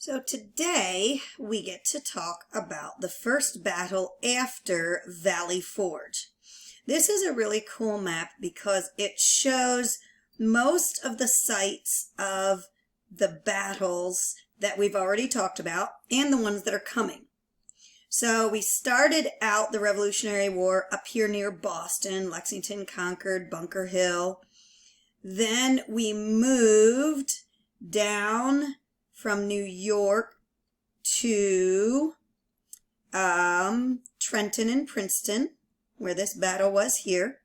So today we get to talk about the first battle after Valley Forge. This is a really cool map because it shows most of the sites of the battles that we've already talked about and the ones that are coming. So we started out the Revolutionary War up here near Boston, Lexington, Concord, Bunker Hill. Then we moved down from New York to Trenton and Princeton, where this battle was here.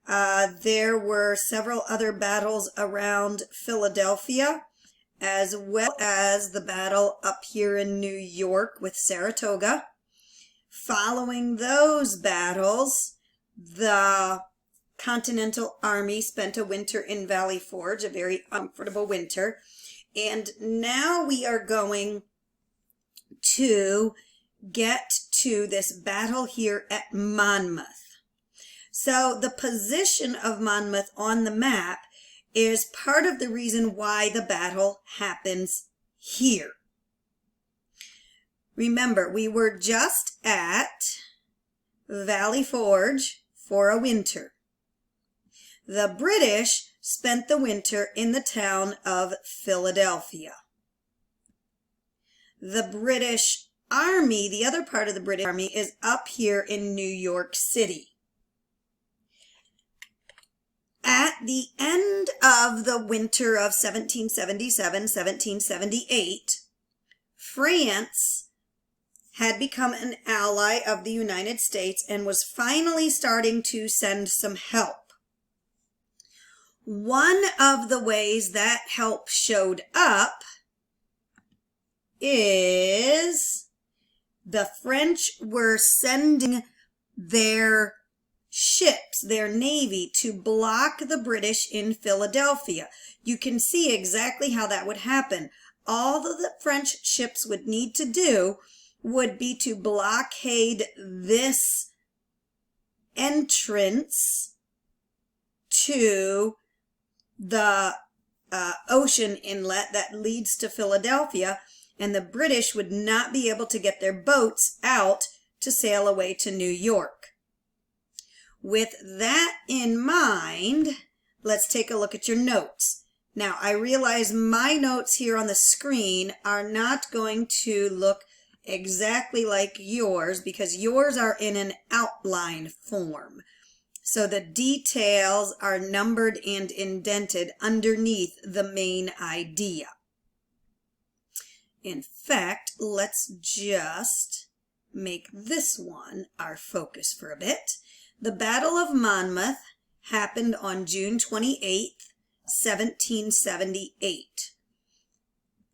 There were several other battles around Philadelphia, as well as the battle up here in New York with Saratoga. Following those battles, the Continental Army spent a winter in Valley Forge, a very uncomfortable winter. And now we are going to get to this battle here at Monmouth. So the position of Monmouth on the map is part of the reason why the battle happens here. Remember, we were just at Valley Forge for a winter. The British spent the winter in the town of Philadelphia. The British Army, the other part of the British Army, is up here in New York City. At the end of the winter of 1777-1778, France had become an ally of the United States and was finally starting to send some help. One of the ways that help showed up is the French were sending their ships, their navy, to block the British in Philadelphia. You can see exactly how that would happen. All that the French ships would need to do would be to blockade this entrance to the ocean inlet that leads to Philadelphia, and the British would not be able to get their boats out to sail away to New York. With that in mind, let's take a look at your notes. Now, I realize my notes here on the screen are not going to look exactly like yours because yours are in an outline form. So the details are numbered and indented underneath the main idea. In fact, let's just make this one our focus for a bit. The Battle of Monmouth happened on June 28th, 1778.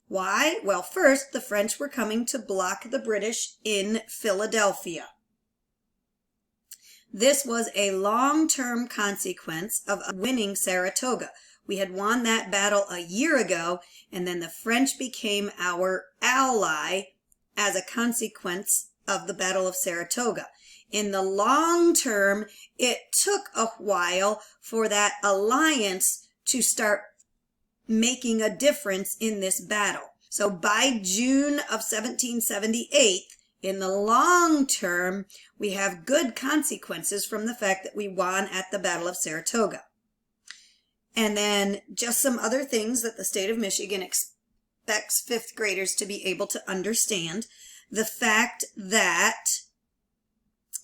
Why? Well, first, the French were coming to block the British in Philadelphia. This was a long-term consequence of winning Saratoga. We had won that battle a year ago, and then the French became our ally as a consequence of the Battle of Saratoga. In the long term, it took a while for that alliance to start making a difference in this battle. So by June of 1778, in the long term, we have good consequences from the fact that we won at the Battle of Saratoga. And then just some other things that the state of Michigan expects fifth graders to be able to understand. The fact that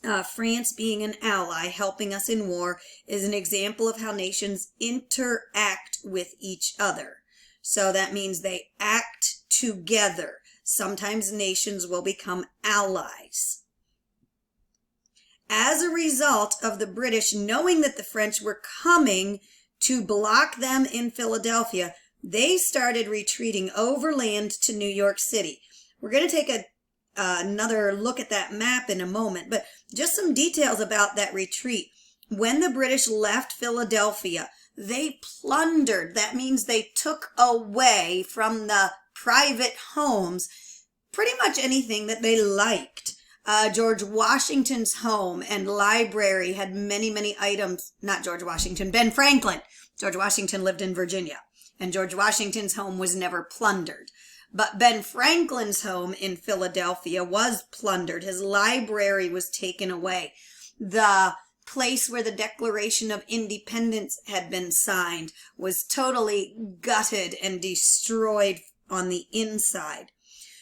France being an ally, helping us in war, is an example of how nations interact with each other. So that means they act together. Sometimes nations will become allies. As a result of the British knowing that the French were coming to block them in Philadelphia, they started retreating overland to New York City. We're going to take another look at that map in a moment, but just some details about that retreat. When the British left Philadelphia, they plundered. That means they took away from the private homes pretty much anything that they liked. George Washington's home and library had many, many items. Not George Washington, Ben Franklin. George Washington lived in Virginia, and George Washington's home was never plundered. But Ben Franklin's home in Philadelphia was plundered. His library was taken away. The place where the Declaration of Independence had been signed was totally gutted and destroyed on the inside.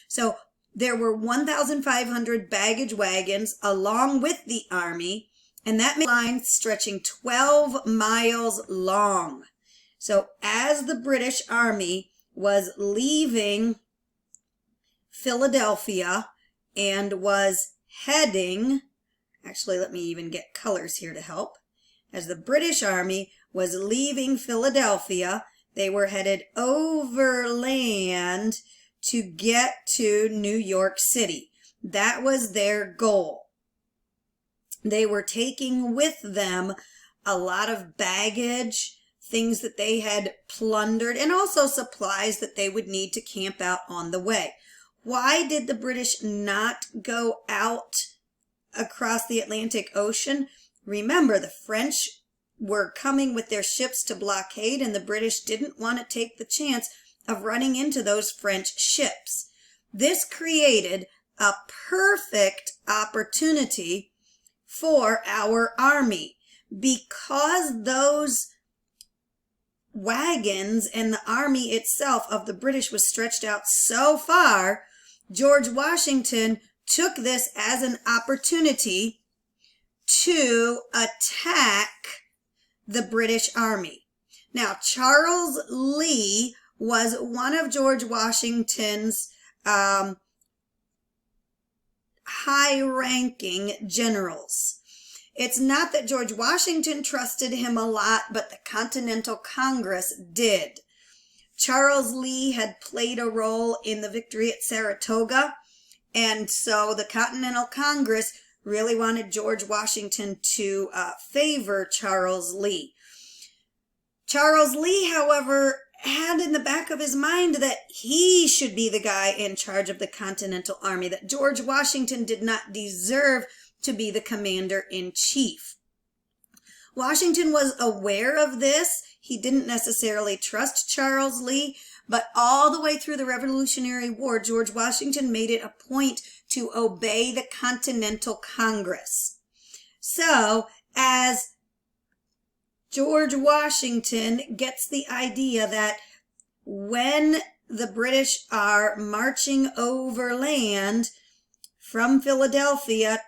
So there were 1,500 baggage wagons along with the army, and that made a line stretching 12 miles long. So as the British Army was leaving Philadelphia and was heading, actually let me even get colors here to help. As the British Army was leaving Philadelphia, they were headed overland to get to New York City. That was their goal. They were taking with them a lot of baggage, things that they had plundered, and also supplies that they would need to camp out on the way. Why did the British not go out across the Atlantic Ocean? Remember, the French were coming with their ships to blockade, and the British didn't want to take the chance of running into those French ships. This created a perfect opportunity for our army, because those wagons and the army itself of the British was stretched out so far. George Washington took this as an opportunity to attack the British Army. Now, Charles Lee was one of George Washington's high-ranking generals. It's not that George Washington trusted him a lot, but the Continental Congress did. Charles Lee had played a role in the victory at Saratoga, and so the Continental Congress really wanted George Washington to favor Charles Lee. Charles Lee, however, had in the back of his mind that he should be the guy in charge of the Continental Army, that George Washington did not deserve to be the commander-in-chief. Washington was aware of this. He didn't necessarily trust Charles Lee, but all the way through the Revolutionary War, George Washington made it a point to obey the Continental Congress. So, as George Washington gets the idea that when the British are marching overland from Philadelphia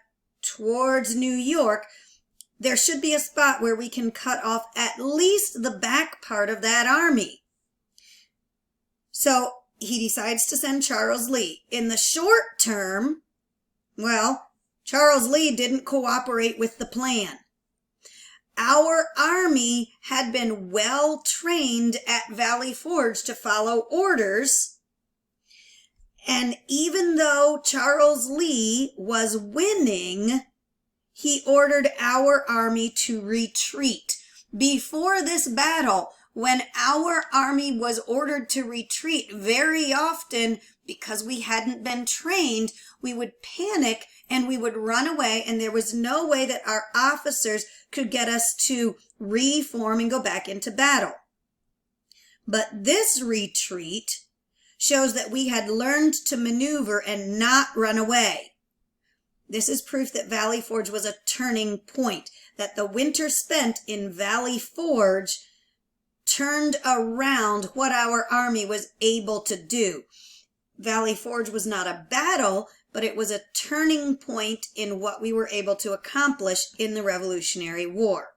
towards New York, there should be a spot where we can cut off at least the back part of that army. So he decides to send Charles Lee. In the short term, well, Charles Lee didn't cooperate with the plan. Our army had been well trained at Valley Forge to follow orders, and even though Charles Lee was winning, he ordered our army to retreat. Before this battle, when our army was ordered to retreat, very often, because we hadn't been trained, we would panic and we would run away, and there was no way that our officers could get us to reform and go back into battle. But this retreat shows that we had learned to maneuver and not run away. This is proof that Valley Forge was a turning point, that the winter spent in Valley Forge turned around what our army was able to do. Valley Forge was not a battle, but it was a turning point in what we were able to accomplish in the Revolutionary War.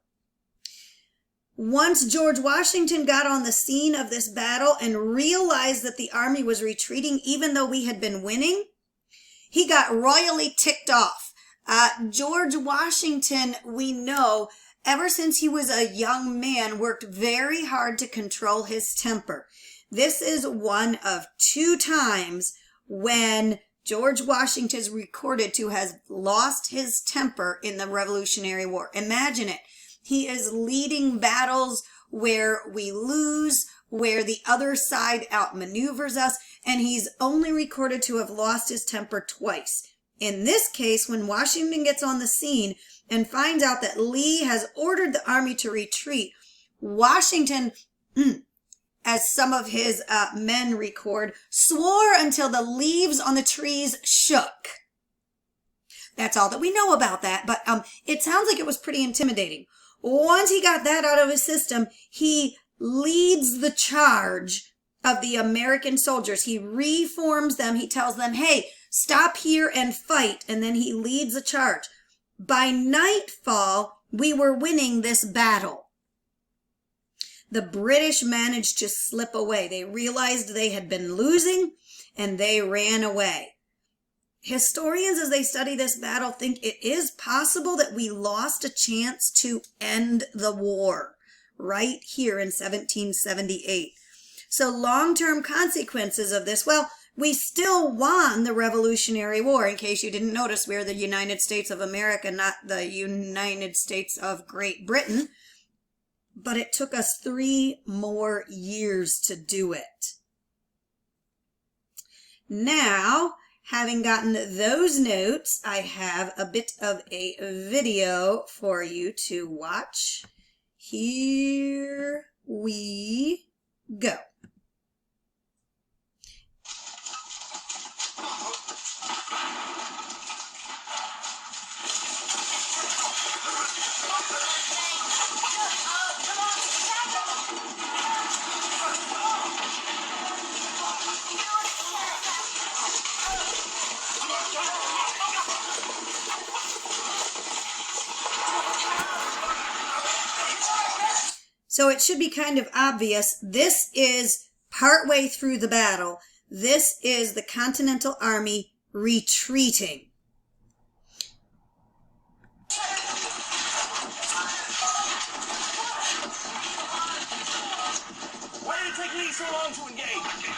Once George Washington got on the scene of this battle and realized that the army was retreating even though we had been winning, he got royally ticked off. George Washington, we know, ever since he was a young man, worked very hard to control his temper. This is one of 2 times when George Washington is recorded to have lost his temper in the Revolutionary War. Imagine it. He is leading battles where we lose, where the other side outmaneuvers us, and he's only recorded to have lost his temper twice. In this case, when Washington gets on the scene and finds out that Lee has ordered the army to retreat, Washington as some of his men record, swore until the leaves on the trees shook. That's all that we know about that, but it sounds like it was pretty intimidating. Once he got that out of his system, he leads the charge of the American soldiers. He reforms them. He tells them, hey, stop here and fight, and then he leads a charge. By nightfall, we were winning this battle. The British managed to slip away. They realized they had been losing, and they ran away. Historians, as they study this battle, think it is possible that we lost a chance to end the war right here in 1778. So long-term consequences of this, well, we still won the Revolutionary War. In case you didn't notice, we're the United States of America, not the United States of Great Britain. But it took us 3 more years to do it. Now, having gotten those notes, I have a bit of a video for you to watch. Here we go. So it should be kind of obvious. This is partway through the battle. This is the Continental Army retreating. Why did it take Lee so long to engage?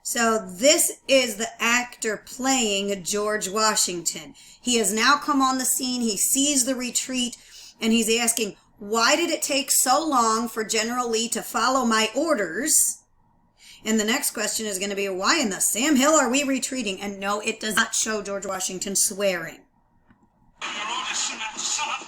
So this is the actor playing George Washington. He has now come on the scene. He sees the retreat, and he's asking, why did it take so long for General Lee to follow my orders? And the next question is going to be, why in the Sam Hill are we retreating? And no, it does not show George Washington swearing. Your orders soon have to sum up.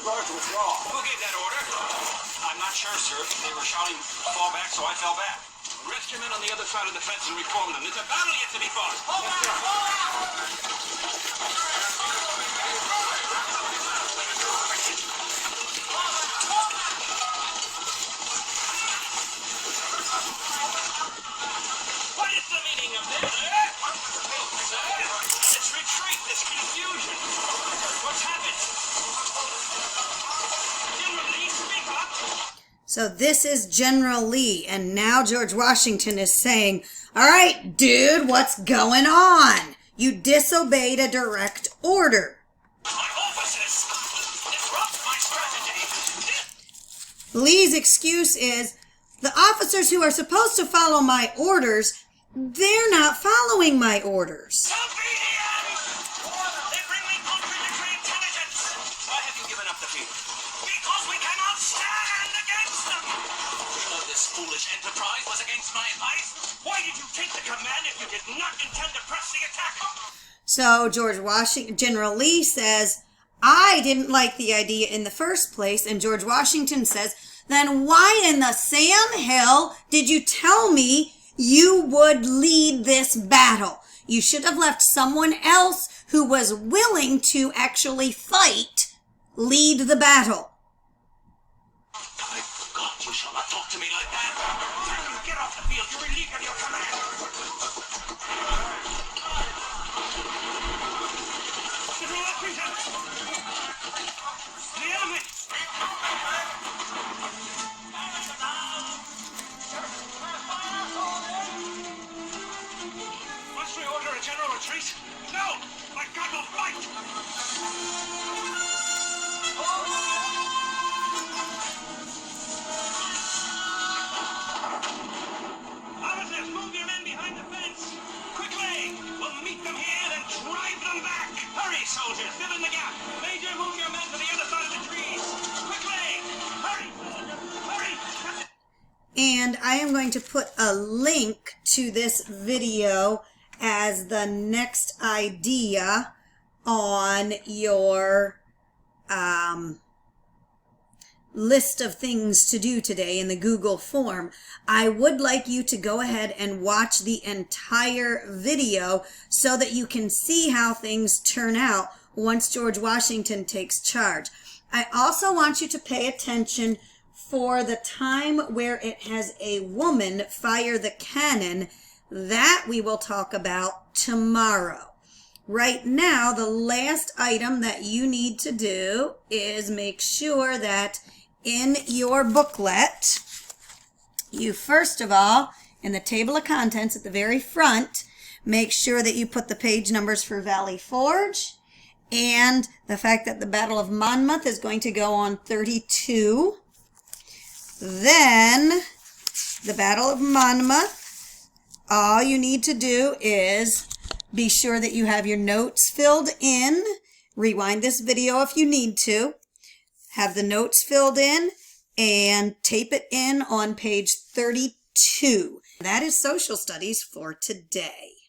Who gave that order? I'm not sure, sir. They were shouting, fall back, so I fell back. Rest your men on the other side of the fence and reform them. There's a battle yet to be fought. Fall back! Fall What is the meaning of this? This retreat, this confusion. What's happened? So this is General Lee, and now George Washington is saying, all right, dude, what's going on? You disobeyed a direct order. My officers disrupt my strategy. Lee's excuse is, the officers who are supposed to follow my orders, they're not following my orders. Obedience! They bring me contradictory intelligence. Why have you given up the field? Because we cannot stand against them. This foolish enterprise was against my advice. Why did you take the command if you did not intend to press the attack? So General Lee says, I didn't like the idea in the first place, and George Washington says, then why in the Sam Hill did you tell me you would lead this battle? You should have left someone else who was willing to actually fight lead the battle. I forgot. You shall not talk to me like that. You get off the field. You're relieved of your command. The enemy. Must we order a general retreat? No! I fill in the gap. Major, move your men to the other side of the trees. Quickly! Hurry, soldier! Hurry! And I am going to put a link to this video as the next idea on your list of things to do today in the Google form. I would like you to go ahead and watch the entire video so that you can see how things turn out once George Washington takes charge. I also want you to pay attention for the time where it has a woman fire the cannon. That we will talk about tomorrow. Right now, the last item that you need to do is make sure that in your booklet, you first of all, in the table of contents at the very front, make sure that you put the page numbers for Valley Forge and the fact that the Battle of Monmouth is going to go on 32. Then, the Battle of Monmouth, all you need to do is be sure that you have your notes filled in. Rewind this video if you need to. Have the notes filled in and tape it in on page 32. That is social studies for today.